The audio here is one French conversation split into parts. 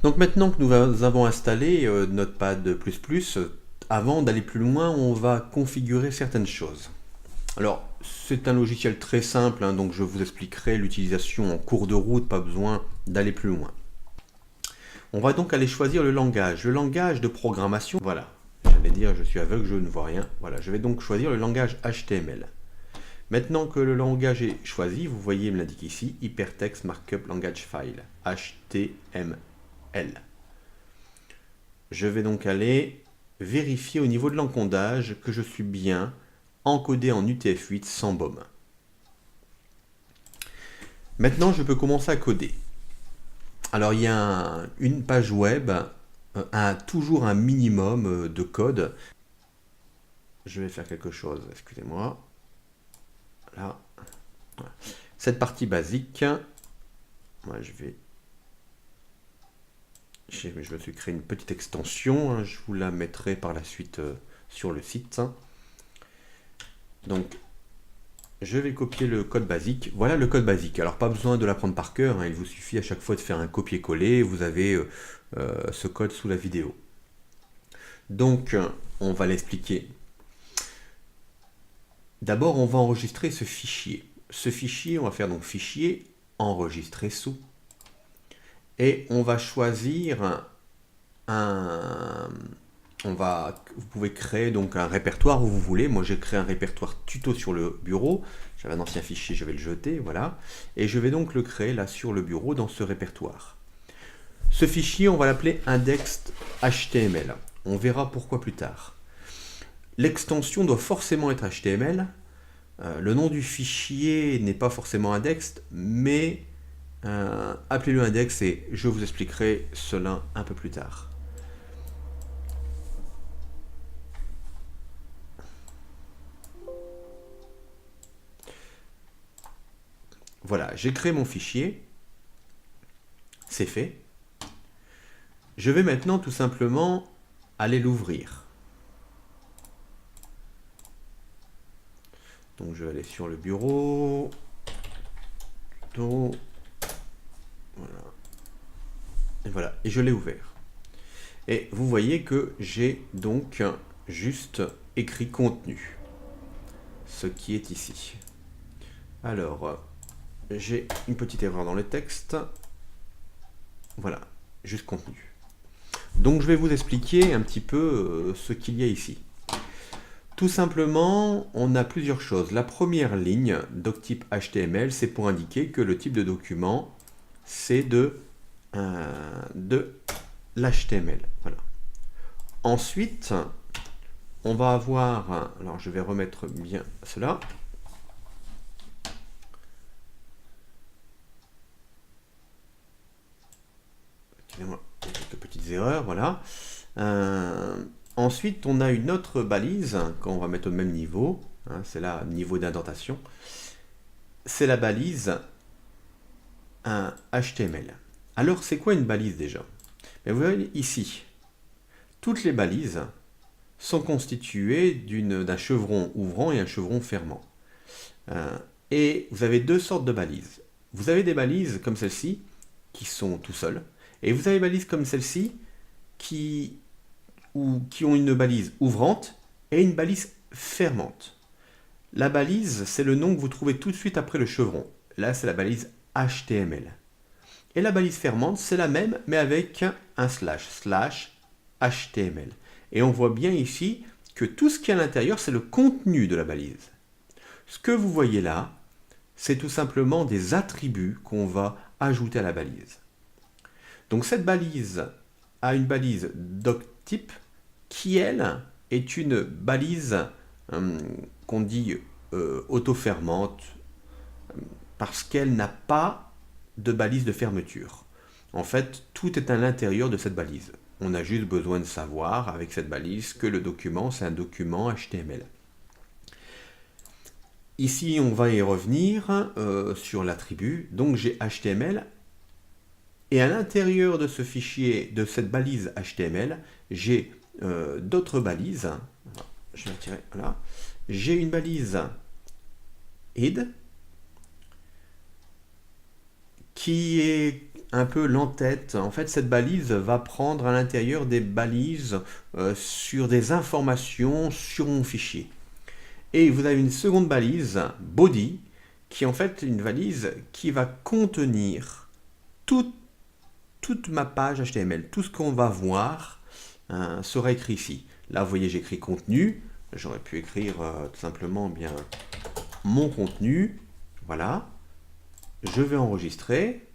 Donc maintenant que nous avons installé Notepad++, avant d'aller plus loin, on va configurer certaines choses. Alors, c'est un logiciel très simple, hein, donc je vous expliquerai l'utilisation en cours de route, pas besoin d'aller plus loin. On va donc aller choisir le langage. Le langage de programmation, voilà. J'allais dire, je suis aveugle, je ne vois rien. Voilà, je vais donc choisir le langage HTML. Maintenant que le langage est choisi, vous voyez, il me l'indique ici, Hypertext Markup Language File, HTML. Je vais donc aller vérifier au niveau de l'encodage que je suis bien encodé en UTF-8 sans BOM. Maintenant, je peux commencer à coder. Alors, il y a une page web a toujours un minimum de code. Je vais faire quelque chose, excusez-moi. Là. Voilà. Cette partie basique, moi je me suis créé une petite extension, hein, je vous la mettrai par la suite sur le site. Donc, je vais copier le code basique. Voilà le code basique. Alors, pas besoin de l'apprendre par cœur, hein, il vous suffit à chaque fois de faire un copier-coller, vous avez ce code sous la vidéo. Donc, on va l'expliquer. D'abord, on va enregistrer ce fichier. Ce fichier, on va faire donc fichier, enregistrer sous. Et on va choisir vous pouvez créer donc un répertoire où vous voulez. Moi, j'ai créé un répertoire tuto sur le bureau. J'avais un ancien fichier, je vais le jeter, voilà. Et je vais donc le créer là sur le bureau dans ce répertoire. Ce fichier, on va l'appeler index.html. On verra pourquoi plus tard. L'extension doit forcément être HTML. Le nom du fichier n'est pas forcément index, mais appelez-le index et je vous expliquerai cela un peu plus tard. Voilà, j'ai créé mon fichier, c'est fait. Je vais maintenant tout simplement aller l'ouvrir. Donc je vais aller sur le bureau, voilà. Et voilà, et je l'ai ouvert. Et vous voyez que j'ai donc juste écrit contenu, ce qui est ici. Alors, j'ai une petite erreur dans le texte. Voilà, juste contenu. Donc je vais vous expliquer un petit peu ce qu'il y a ici. Tout simplement, on a plusieurs choses. La première ligne, doctype HTML, c'est pour indiquer que le type de document, c'est de l'HTML. Voilà. Ensuite, on va avoir, alors je vais remettre bien cela. Excusez-moi, quelques petites erreurs, voilà. Ensuite, on a une autre balise qu'on va mettre au même niveau. Hein, c'est là, niveau d'indentation. C'est la balise HTML. Alors, c'est quoi une balise déjà? Mais vous voyez ici, toutes les balises sont constituées d'un chevron ouvrant et un chevron fermant. Et vous avez deux sortes de balises. Vous avez des balises comme celle-ci, qui sont tout seules, et vous avez des balises comme celle-ci, qui ont une balise ouvrante et une balise fermante. La balise, c'est le nom que vous trouvez tout de suite après le chevron. Là, c'est la balise HTML. Et la balise fermante, c'est la même, mais avec un slash HTML. Et on voit bien ici que tout ce qui est à l'intérieur, c'est le contenu de la balise. Ce que vous voyez là, c'est tout simplement des attributs qu'on va ajouter à la balise. Donc cette balise a une balise doctype qui, elle, est une balise qu'on dit auto-fermante parce qu'elle n'a pas de balise de fermeture. En fait, tout est à l'intérieur de cette balise. On a juste besoin de savoir, avec cette balise, que le document, c'est un document HTML. Ici, on va y revenir sur l'attribut. Donc, j'ai HTML. Et à l'intérieur de ce fichier, de cette balise HTML, j'ai d'autres balises. Je vais tirer, voilà. J'ai une balise id qui est un peu l'entête. En fait, cette balise va prendre à l'intérieur des balises sur des informations sur mon fichier. Et vous avez une seconde balise, body, qui est en fait une valise qui va contenir toute ma page HTML. Tout ce qu'on va voir sera écrit ici. Là, vous voyez, j'écris contenu. J'aurais pu écrire tout simplement bien mon contenu. Voilà. Je vais enregistrer.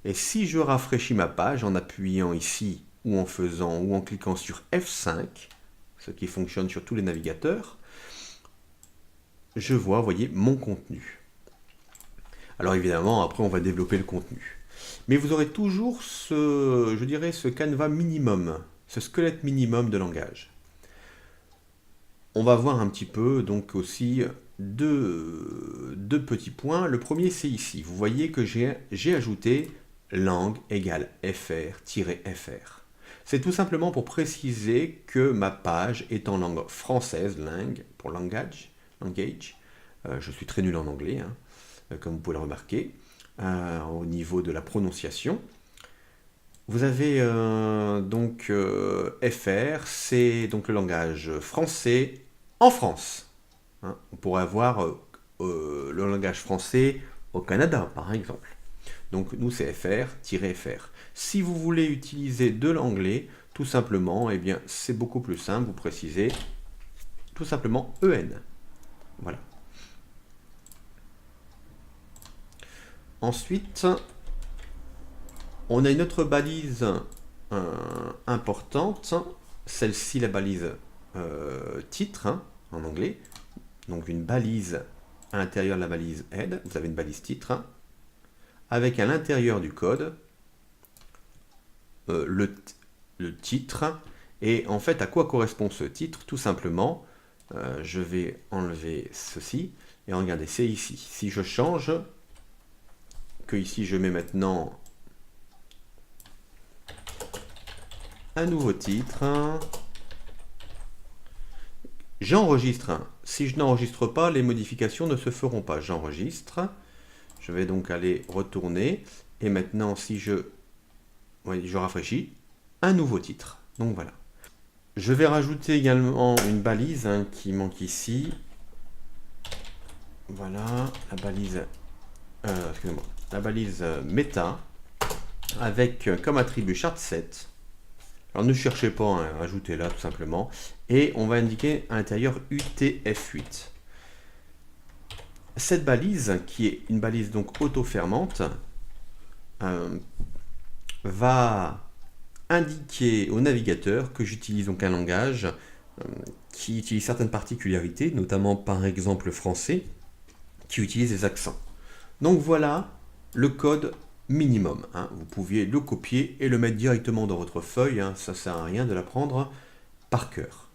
Et si je rafraîchis ma page en appuyant ici ou en cliquant sur F5, ce qui fonctionne sur tous les navigateurs, je vois, vous voyez, mon contenu. Alors évidemment, après on va développer le contenu. Mais vous aurez toujours je dirais, ce canevas minimum, ce squelette minimum de langage. On va voir un petit peu donc aussi deux petits points. Le premier, c'est ici. Vous voyez que j'ai ajouté langue égale fr-fr. C'est tout simplement pour préciser que ma page est en langue française, langue pour langage. Je suis très nul en anglais, comme vous pouvez le remarquer, au niveau de la prononciation. Vous avez donc FR, c'est donc le langage français en France. On pourrait avoir le langage français au Canada, par exemple. Donc nous, c'est FR-FR. Si vous voulez utiliser de l'anglais, tout simplement, eh bien, c'est beaucoup plus simple. Vous précisez tout simplement EN. Voilà. Ensuite, on a une autre balise importante. Celle-ci, la balise titre, en anglais. Donc une balise à l'intérieur de la balise head. Vous avez une balise titre. Avec à l'intérieur du code le titre. Et en fait, à quoi correspond ce titre? Tout simplement, je vais enlever ceci. Et regardez, c'est ici. Si je change, que ici je mets maintenant un nouveau titre, j'enregistre. Si je n'enregistre pas, les modifications ne se feront pas. J'enregistre. Je vais donc aller retourner. Et maintenant, si je rafraîchis, un nouveau titre. Donc voilà. Je vais rajouter également une balise qui manque ici. Voilà, la balise, excusez-moi, la balise méta avec comme attribut chart7. Alors ne cherchez pas, ajoutez-la tout simplement. Et on va indiquer à l'intérieur UTF8. Cette balise, qui est une balise donc auto-fermante, va indiquer au navigateur que j'utilise donc un langage qui utilise certaines particularités, notamment par exemple français, qui utilise des accents. Donc voilà le code minimum. Vous pouviez le copier et le mettre directement dans votre feuille. Ça ne sert à rien de l'apprendre par cœur.